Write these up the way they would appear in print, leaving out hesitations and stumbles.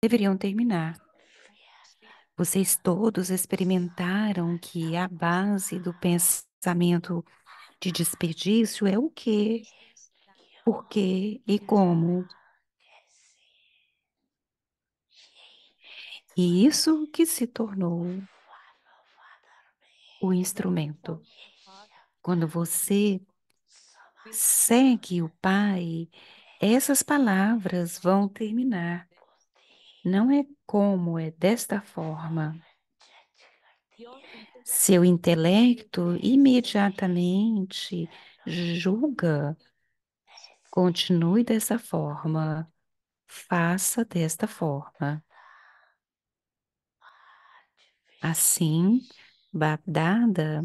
deveriam terminar. Vocês todos experimentaram que a base do pensamento de desperdício é o quê, por quê e como. E isso que se tornou o instrumento. Quando você segue o Pai, essas palavras vão terminar. Não é como, é desta forma. Seu intelecto imediatamente julga. Continue dessa forma. Faça desta forma. Assim, Bagdada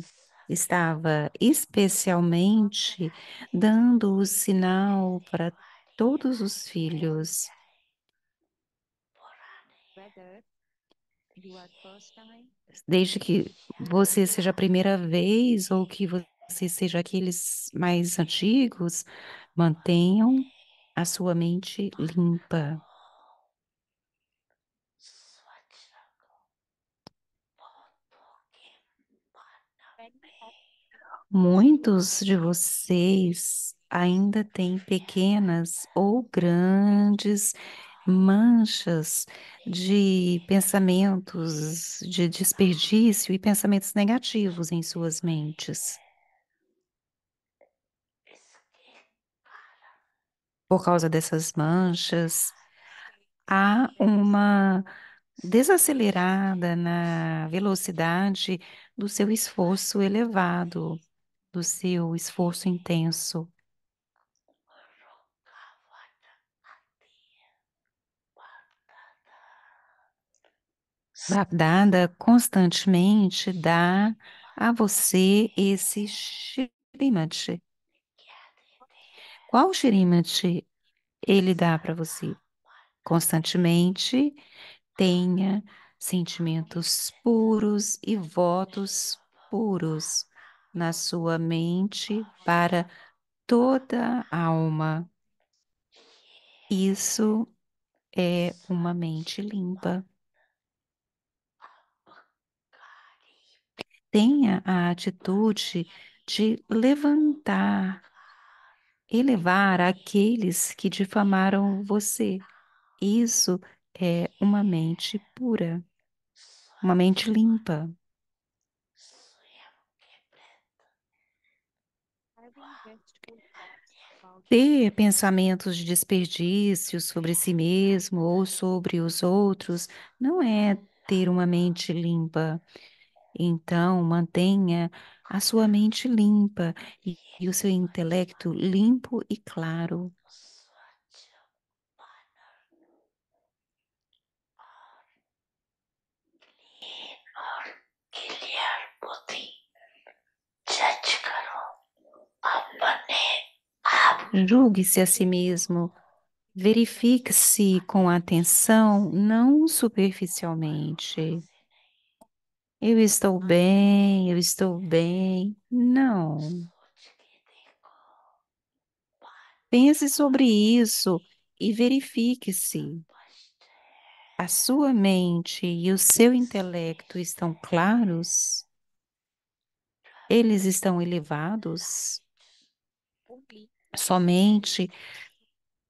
estava especialmente dando o sinal para todos os filhos. Desde que você seja a primeira vez ou que você seja aqueles mais antigos, mantenham a sua mente limpa. Muitos de vocês ainda têm pequenas ou grandes manchas de pensamentos de desperdício e pensamentos negativos em suas mentes. Por causa dessas manchas, há uma desacelerada na velocidade do seu esforço elevado, do seu esforço intenso. Babdada constantemente dá a você esse shrimati. Qual shrimati ele dá para você? Constantemente tenha sentimentos puros e votos puros na sua mente para toda a alma. Isso é uma mente limpa. Tenha a atitude de levantar, elevar aqueles que difamaram você. Isso é uma mente pura, uma mente limpa. Ter pensamentos de desperdício sobre si mesmo ou sobre os outros não é ter uma mente limpa. Então, mantenha a sua mente limpa e o seu intelecto limpo e claro. Julgue-se a si mesmo, verifique-se com atenção, não superficialmente. Eu estou bem, eu estou bem. Não. Pense sobre isso e verifique-se. A sua mente e o seu intelecto estão claros? Eles estão elevados? Somente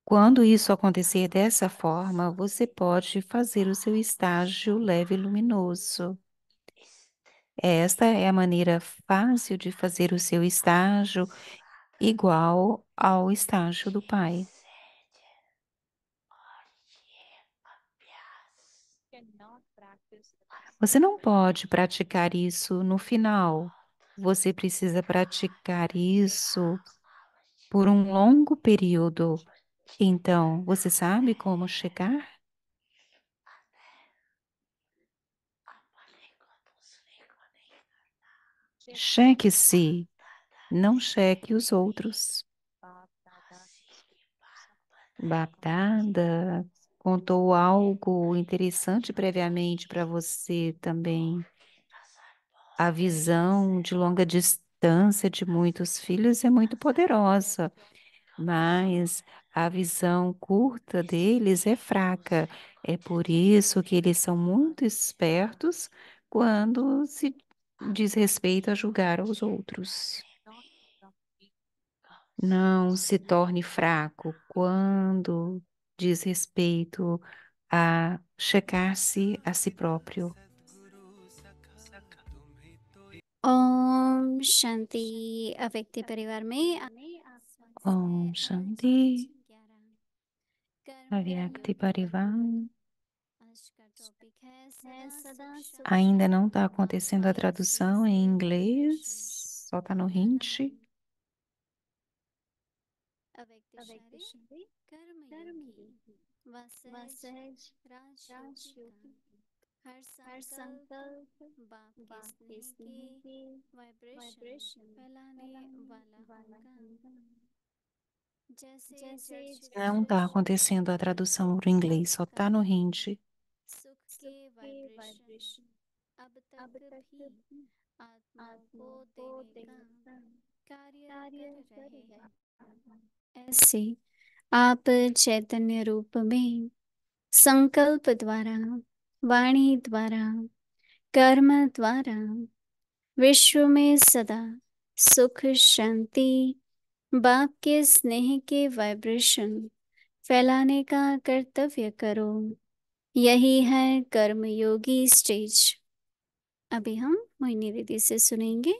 quando isso acontecer dessa forma, você pode fazer o seu estágio leve e luminoso. Esta é a maneira fácil de fazer o seu estágio igual ao estágio do Pai. Você não pode praticar isso no final. Você precisa praticar isso por um longo período. Então, você sabe como chegar? Cheque-se, não cheque os outros. Bagdada contou algo interessante previamente para você também. A visão de longa distância de muitos filhos é muito poderosa. mas a visão curta deles é fraca. É por isso que eles são muito espertos quando se diz respeito a julgar os outros. Não se torne fraco quando diz respeito a checar-se a si próprio. Om शांति। अव्यक्ति परिवार में स्वागत है। Om आज Shanti, teaching 11 कर्म Avyakti योगी। Parivar. आज का टॉपिक है सदा सुख Ainda não está Shanti acontecendo a आपके tradução em स्नेह के vibration inglês, só está no फैलाना। hint. अव्यक्तिशाली कर्म योगी व सहज राजयोगी का हर संकल्प बाप के स्नेह के वाइब्रेशन फैलाने वाला होगा। जैसे चर्चित Não está Shiv acontecendo a tradução para o inglês, só está no कहा hint. सुख के वाइब्रेशन अब तक भी आत्माओं को देने का कार्य कर रहे हैं। ऐसे आप चैतन्य रूप में संकल्प द्वारा, वाणी द्वारा, कर्म द्वारा विश्व में सदा सुख शांति बाप के स्नेह के वाइब्रेशन फैलाने का कर्तव्य करो। यही है कर्मयोगी स्टेज। अभी हम मोहिनी दीदी से सुनेंगे।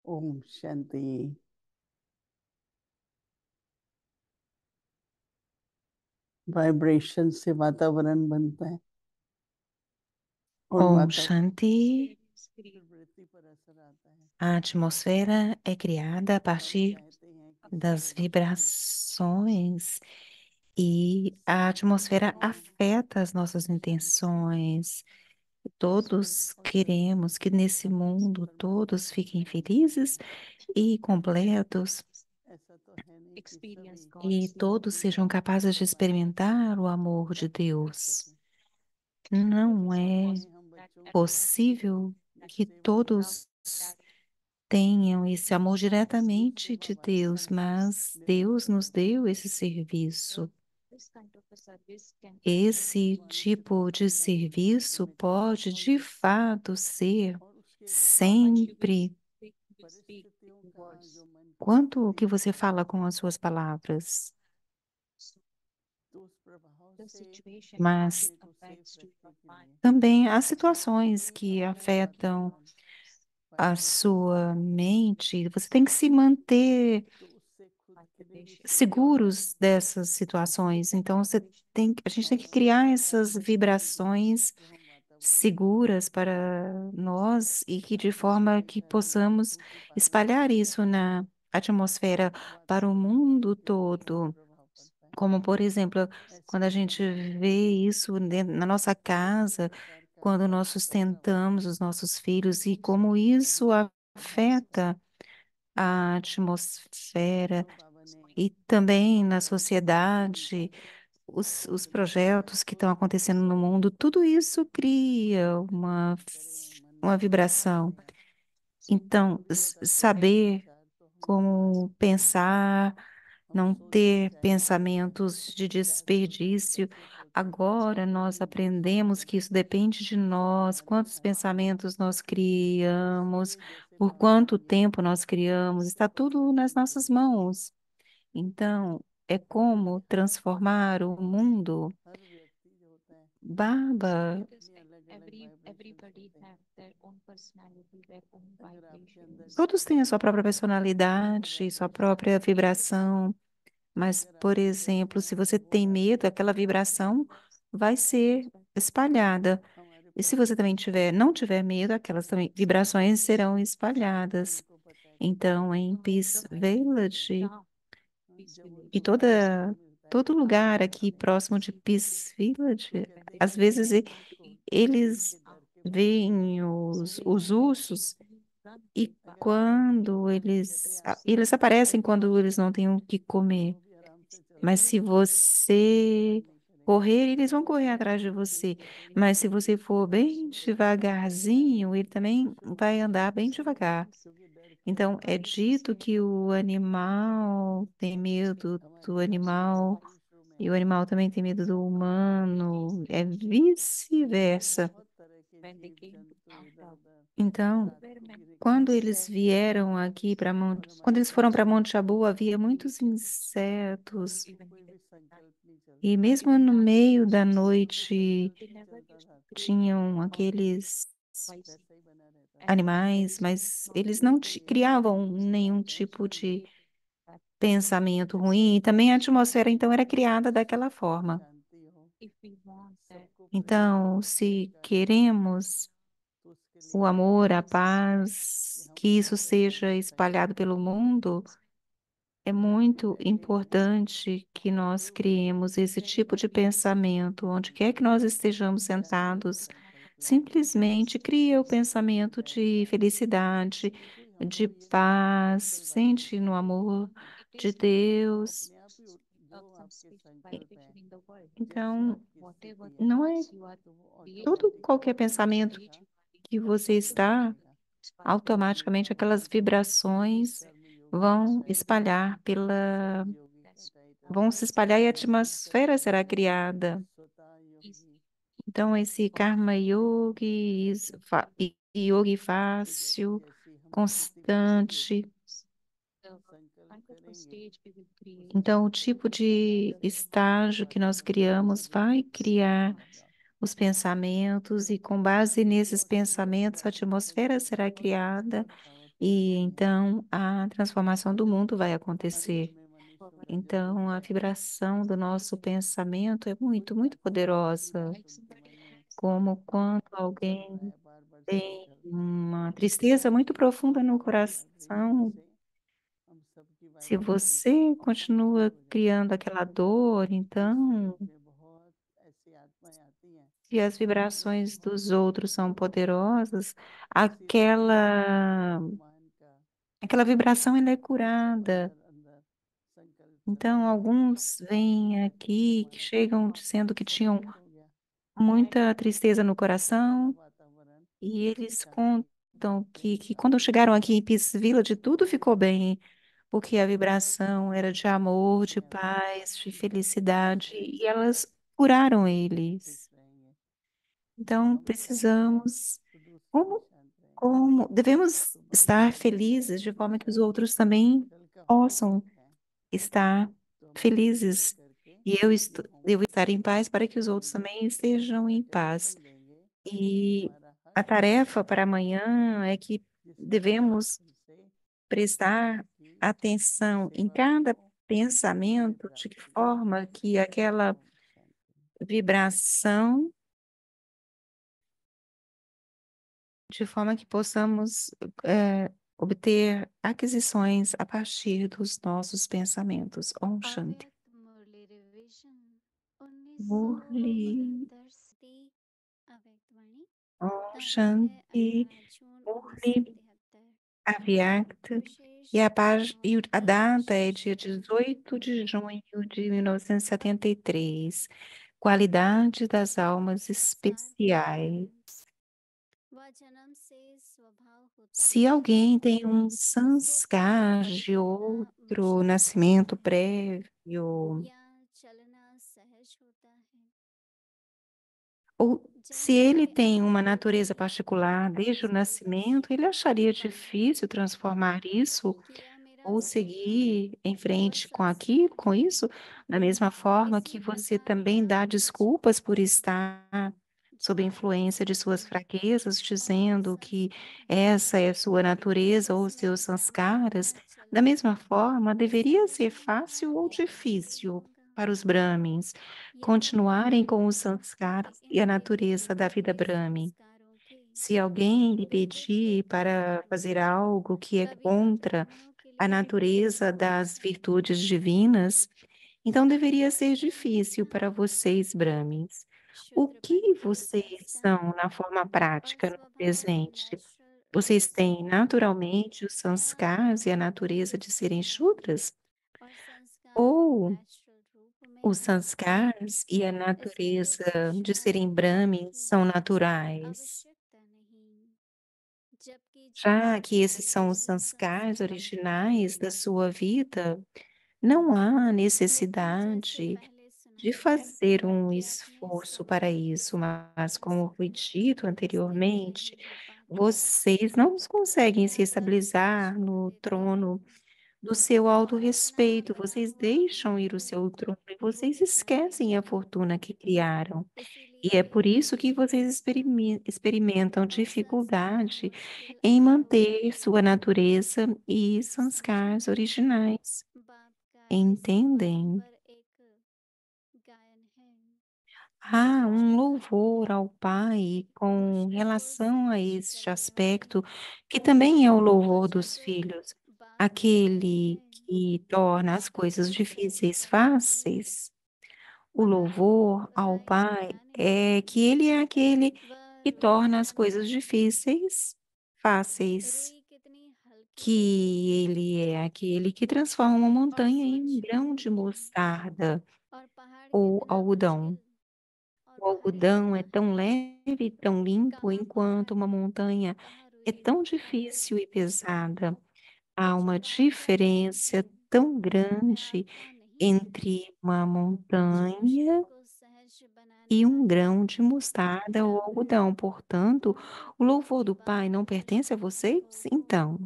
ओम शांति। वाइब्रेशन से वातावरण बनता है और Om वातावरण Shanti. प्रवृत्ति पर असर आता है। A atmosfera é criada a सभी partir चाहते हैं कि das सब अच्छा रहे। vibrações e a atmosfera afeta as nossas intenções. Todos और जब queremos que nesse हम mundo परमात्मा todos को fiquem जान लेते felizes हैं, e completos ऐसा तो है नहीं कि सभी e todos sejam capazes de परमात्मा experimentar o amor de प्राप्त कर Deus. सकें। Não é इसलिए हम बच्चों को possível इस que सेवा में todos tenham esse amor जो diretamente सेवा de वात्सल्य Deus, mas Deus निरंतर nos होती deu रहे। esse serviço. ऐसे Esse भगवान की tipo de प्राप्ति का हमें serviço सुनिश्चित करना pode de fato ser और उसके द्वारा sempre. परिस्थितियों का जो मन की Quanto स्थिति que है, você fala com as suas palavras, तो उस प्रभाव से mas बच्चे को सेफ रखने के लिए também há situações हमें que अपना afetam वातावरण a वाइब्रेशन sua बनाना पड़ेगा। mente. Você tem que se manter तो उससे खुद के लिए भी सेफ रहना है seguros dessas situações. Então, a gente tem que और criar उस essas वातावरण के लिए vibrações जो हम seguras para nós e que de forma que possamos espalhar isso na atmosfera para o mundo todo. Como, por exemplo, quando a gente vê isso na nossa casa, quando nós sustentamos os nossos filhos e como isso afeta a atmosfera e também na sociedade, os projetos que estão acontecendo no mundo, tudo isso cria uma vibração. Então, saber como pensar, não ter pensamentos de desperdício. Agora nós aprendemos que isso depende de nós, quantos pensamentos nós criamos, por quanto tempo nós criamos, está tudo nas nossas mãos. Então, é como transformar o mundo. Baba, todos têm a sua própria personalidade, sua própria vibração, mas, por exemplo, se você tem medo, aquela vibração vai ser espalhada. E se você também não tiver medo, aquelas também vibrações serão espalhadas. Então, em Peace Village e todo lugar aqui próximo de Peace Village, às vezes eles veem os ursos e quando eles aparecem quando eles não têm o que comer. Mas se você correr, eles vão correr atrás de você. Mas se você for bem devagarzinho, ele também vai andar bem devagar. Então, é dito que o animal tem medo do animal e o animal também tem medo do humano. É vice-versa. Então, quando eles vieram aqui para quando eles foram para Monte Abu, havia muitos insetos. E mesmo no meio da noite tinham aqueles animais, mas eles não criavam nenhum tipo de pensamento ruim. E também a atmosfera então era criada daquela forma. Então, se queremos o amor, a paz, que isso seja espalhado pelo mundo, é muito importante que nós criemos esse tipo de pensamento, onde quer que nós estejamos sentados, simplesmente cria o pensamento de felicidade, de paz, sente no amor de Deus. Então, não é todo qualquer pensamento que você está, automaticamente aquelas vibrações vão espalhar vão se espalhar e a atmosfera será criada. Então, esse Karma Yogi, Yogi fácil, constante. Então, o tipo de estágio que nós criamos vai criar os pensamentos, e com base nesses pensamentos, a atmosfera será criada, e então a transformação do mundo vai acontecer. Então, a vibração do nosso pensamento é muito, muito poderosa. Como quando alguém tem uma tristeza muito profunda no coração, se você continua criando aquela dor, então, se as vibrações dos outros são poderosas, aquela vibração ela é curada. Então, alguns vêm aqui que chegam dizendo que tinham muita tristeza no coração e eles contam que quando chegaram aqui em Peace Village, tudo ficou bem, porque a vibração era de amor, de paz, de felicidade, e elas curaram eles. Então, precisamos, como devemos estar felizes de forma que os outros também possam estar felizes. E devo estar em paz para que os outros também estejam em paz. E a tarefa para amanhã é que devemos prestar atenção em cada pensamento, de que forma que aquela vibração de forma que possamos obter aquisições a partir dos nossos pensamentos. Om Shanti. अव्यक्त मुरली revision Murli. 1972 से अव्यक्त वाणी Om तारीख है Shanti. 18 जून Murli 1973। Avyakta. विशेष E a मनोरंजन data é dia शीर्षक 18 de junho de 1973. Qualidade das almas संस्कार के especiais. कारण वह जन्म से स्वभाव होता Se है alguém tem um सो फिर sanskar de चलना outro मुश्किल होता nascimento है prévio, या चलना सहज होता है। ou se जैसे ele tem आप uma देखते natureza हैं particular desde o आजकल nascimento, बच्चे ele acharia पढ़ने difícil transformar isso कि यह मेरा ou स्वभाव seguir em और frente com aquilo, संस्कार com है। isso, da mesma forma इसी que você प्रकार também dá आप बच्चे desculpas por estar sob a जब influência de suas स्वभाव fraquezas, और dizendo que संस्कार हैं essa é a sua natureza ou जिसमें seus sanskaras, बार-बार da चलना mesma forma, deveria ser समझना fácil ou मुश्किल difícil होगा। para os Brahmins यह continuarem com os क्योंकि sanskaras e a इनके natureza da vida लिए Brahmin. संस्कारों के Se alguém lhe कुछ pedir para विपरीत fazer algo que é कभी contra ब्राह्मणों के a लिए natureza बहुत das कठिन virtudes divinas, então deveria ser difícil para vocês, Brahmins. O que शूद्रपन के vocês संस्कार são na forma और prática, no स्वभाव presente? नेचुरल Vocês têm संस्कार naturalmente os या sanskars e a प्रकृति natureza de serem स्वभाव shudras? और संस्कार Ou नेचुरल रूप में os है। sanskars e a इसमें तो natureza de serem पुरुषार्थ Brahmins की são naturais? आवश्यकता नहीं, जबकि Já जीवन que esses são os में sanskars संस्कार originais da sua vida, não há लेकिन जैसे necessidade पहले de सुनाया fazer um कि अपने esforço para स्वभाव के isso, साथ mas como foi dito स्थिर anteriormente, नहीं हो पाते, vocês não conseguem se या तब estabilizar छोड़ no देते trono हैं do seu और अपना autorrespeito, बना vocês हुआ deixam ir o महल seu trono e vocês भूल जाते esquecem a हैं। fortuna que criaram. E é इसीलिए por isso que जीवन vocês experimentam और संस्कार dificuldade मुश्किल em अनुभव manter sua होते हैं। natureza e समझे? sanskars originais. बाप का इस बात Entendem? पर एक गायन है। Há um जो कहती louvor है ao Pai com पुरुषों को relação a सहर्ष este करने वाले aspecto, que também é o louvor dos अजब filhos, बाप बताए aquele हैं que torna as कि coisas जो सहर्ष difíceis करने वाले fáceis. O पहाड़ों को louvor ao राई से Pai बनाने é वाले que Ele é aquele वह que रुई torna as बनाता coisas है। difíceis fáceis, रुई कितनी हल्की होती है que Ele é aquele que transforma uma और montanha em um स्वच्छ grão होती de है, mostarda और पहाड़ ou कितना algodão. मुश्किल और O भारी algodão होता é है। tão leve e tão limpo, कहाँ enquanto पहाड़ uma montanha कहाँ é रुई tão बनता है। difícil e pesada. Há जो uma बाप का गायन diferença है tão मैं grande आपका नहीं entre जानती, uma मनुष्य montanha को सहज बनाने e um वाला grão de mostarda ou ब्राह्मण algodão. Portanto, o louvor कि do Pai बाप não की pertence a श्रद्धा vocês? हो Então,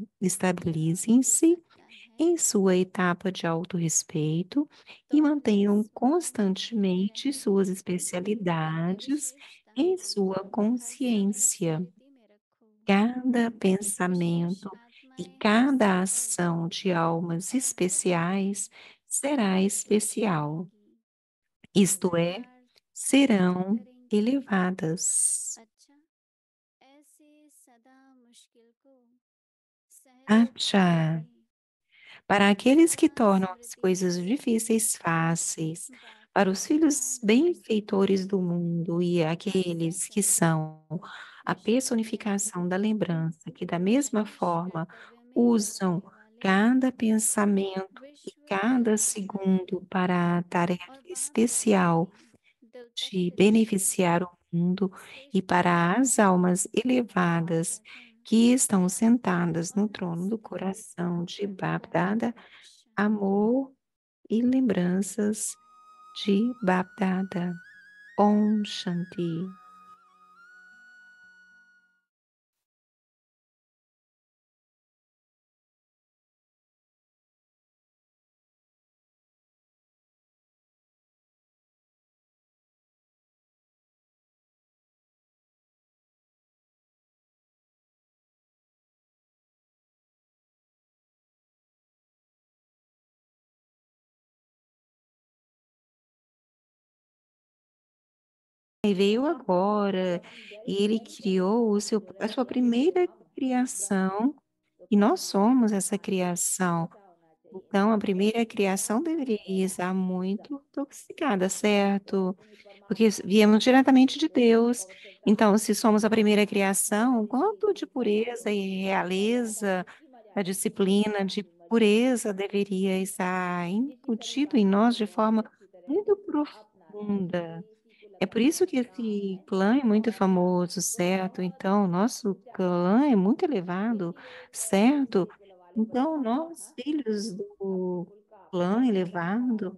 यह हो estabilizem-se सकता है em sua etapa de autorrespeito तो e अपने mantenham स्वभाव में constantemente रहें, suas अपनी especialidades विशेषताओं em को sua हर समय consciência. स्मृति में रखो। Cada विशेष pensamento e आत्माएं हर cada समय ação de almas और हर पल especiais será विकसित especial, होंगी, isto é, अर्थात वृद्धि serão करेंगी। elevadas. अच्छा, ऐसे सदा मुश्किल को सहज बनाने Acha, वाले para aqueles सदा que tornam as स्मृति coisas करने वाले difíceis fáceis, बाप para का os filhos नाम है, benfeitores do mundo e ऐसे aqueles que करके são a विश्व में personificação da lembrança, que da mesma मनुष्य forma कर्तव्य में usam लगाने वाले cada pensamento e विश्व cada कल्याण segundo para a tarefa और बाप especial की दिल तक de दृष्टि beneficiar o mundo e श्रेष्ठ para as आत्माओं को almas elevadas सदा que estão sentadas और no trono do नमस्कार। coração de ओम Bapdada, Shanti. amor e lembranças de Bapdada. Om Shanti. veio agora e ele criou a sua primeira criação e nós somos essa criação. Então, a primeira criação deveria estar muito intoxicada, certo? Porque viemos diretamente de Deus. Então, se somos a primeira criação, quanto de pureza e realeza, a disciplina de pureza deveria estar incutido em nós de forma muito profunda. É por isso que esse clã é muito famoso, certo? Então, nosso clã é muito elevado, certo? Então, nós, filhos do clã elevado,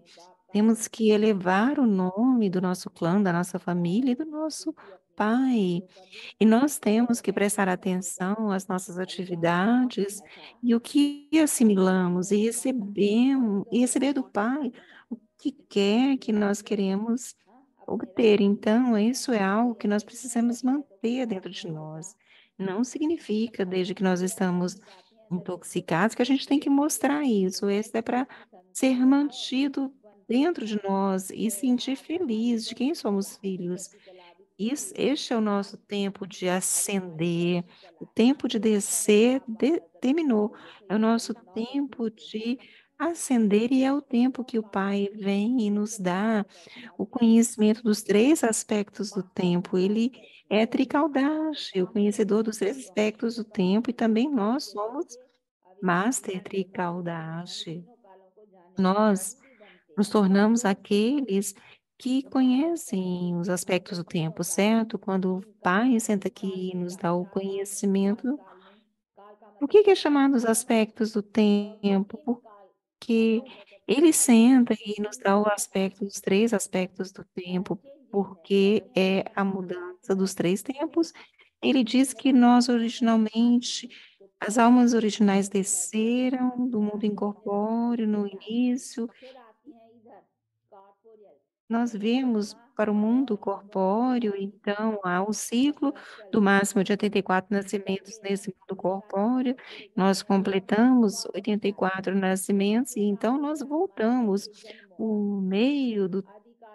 temos que elevar o nome do nosso clã, da nossa família e do nosso pai. E nós temos que prestar atenção às nossas atividades e o que assimilamos e receber do pai o que quer que nós queremos obter. Então, isso é algo que nós precisamos manter dentro de nós. Não significa, desde que nós estamos intoxicados, que a gente tem que mostrar isso. Isso é para ser mantido dentro de nós e sentir feliz de quem somos filhos. Este é o nosso tempo de ascender, o tempo de descer terminou. É o nosso tempo de ascender e é o tempo que o Pai vem e nos dá o conhecimento dos três aspectos do tempo. Ele é tricaudache, o conhecedor dos três aspectos do tempo, e também nós somos Master Tricaudache. Nós nos tornamos aqueles que conhecem os aspectos do tempo, certo? Quando o Pai senta aqui e nos dá o conhecimento, o que é chamado os aspectos do tempo? Porque ele senta e nos dá o aspecto, os três aspectos do tempo, porque é a mudança dos três tempos. Ele diz que nós originalmente, as almas originais desceram do mundo incorpóreo no início. Nós vemos para o mundo corpóreo, então, há o ciclo do máximo de 84 nascimentos nesse mundo corpóreo, nós completamos 84 nascimentos, e então nós voltamos. O meio do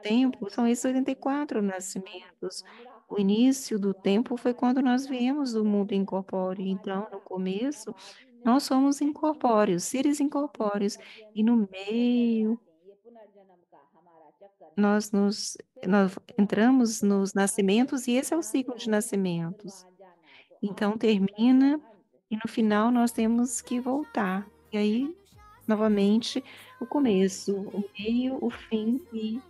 tempo são esses 84 nascimentos. O início do tempo foi quando nós viemos do mundo incorpóreo, então, no começo, nós somos incorpóreos, seres incorpóreos, e no meio nós entramos nos nascimentos e esse é o ciclo de nascimentos. Então termina e no final nós temos que voltar. E aí, novamente, o começo, o meio, o fim e